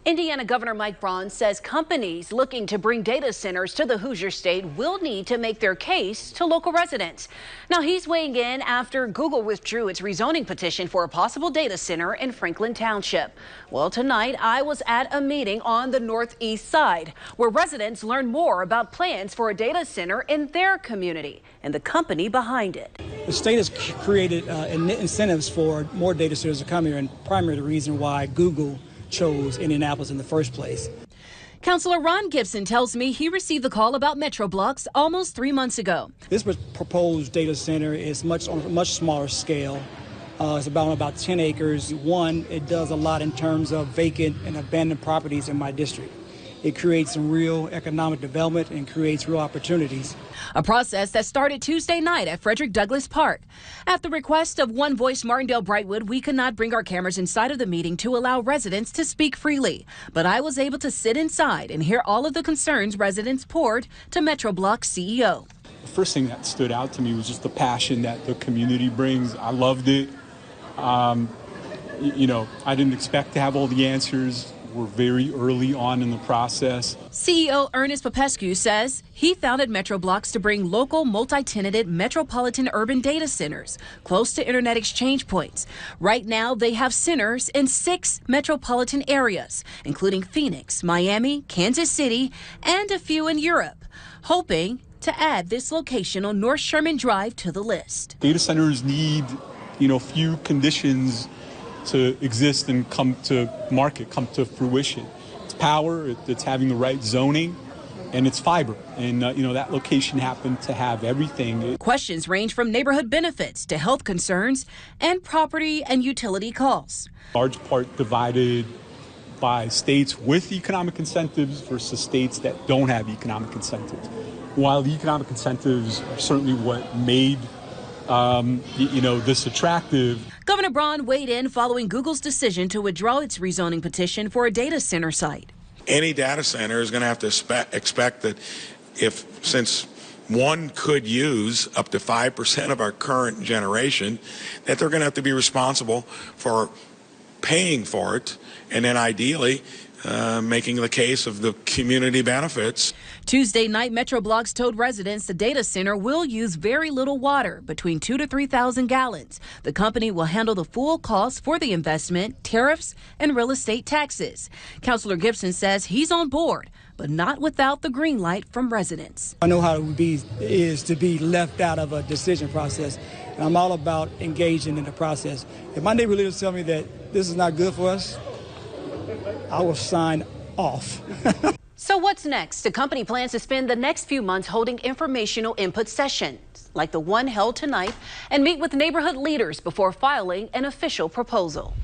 Indiana Governor Mike Braun says companies looking to bring data centers to the Hoosier State will need to make their case to local residents. Now he's weighing in after Google withdrew its rezoning petition for a possible data center in Franklin Township. Well, tonight I was at a meeting on the northeast side where residents learned more about plans for a data center in their community and the company behind it. The state has created incentives for more data centers to come here, and primarily the reason why Google chose Indianapolis in the first place. Councilor Ron Gibson tells me he received the call about Metrobloks almost 3 months ago. This proposed data center is on a much smaller scale. It's about 10 acres. One, it does a lot in terms of vacant and abandoned properties in my district. It creates some real economic development and creates real opportunities. A process that started Tuesday night at Frederick Douglass Park. At the request of One Voice Martindale Brightwood, we could not bring our cameras inside of the meeting to allow residents to speak freely. But I was able to sit inside and hear all of the concerns residents poured to Metrobloks CEO. The first thing that stood out to me was just the passion that the community brings. I loved it. I didn't expect to have all the answers. We're very early on in the process. CEO Ernest Popescu says he founded Metrobloks to bring local multi-tenanted metropolitan urban data centers close to internet exchange points. Right now, they have centers in 6 metropolitan areas, including Phoenix, Miami, Kansas City, and a few in Europe, hoping to add this location on North Sherman Drive to the list. Data centers need, few conditions to exist and come to market, come to fruition. It's power, it's having the right zoning, and it's fiber. And, that location happened to have everything. Questions range from neighborhood benefits to health concerns and property and utility costs. Large part divided by states with economic incentives versus states that don't have economic incentives. While the economic incentives are certainly what made this attractive. Governor Braun weighed in following Google's decision to withdraw its rezoning petition for a data center site. Any data center is going to have to expect that since one could use up to 5% of our current generation, that they're going to have to be responsible for paying for it, and then ideally making the case of the community benefits. Tuesday night, Metrobloks told residents the data center will use very little water, between 2,000 to 3,000 gallons. The company will handle the full cost for the investment, tariffs, and real estate taxes. Councilor Gibson says he's on board, but not without the green light from residents. I know how it is to be left out of a decision process, and I'm all about engaging in the process. If my neighbor leaders tell me that this is not good for us, I will sign off. So what's next? The company plans to spend the next few months holding informational input sessions, like the one held tonight, and meet with neighborhood leaders before filing an official proposal.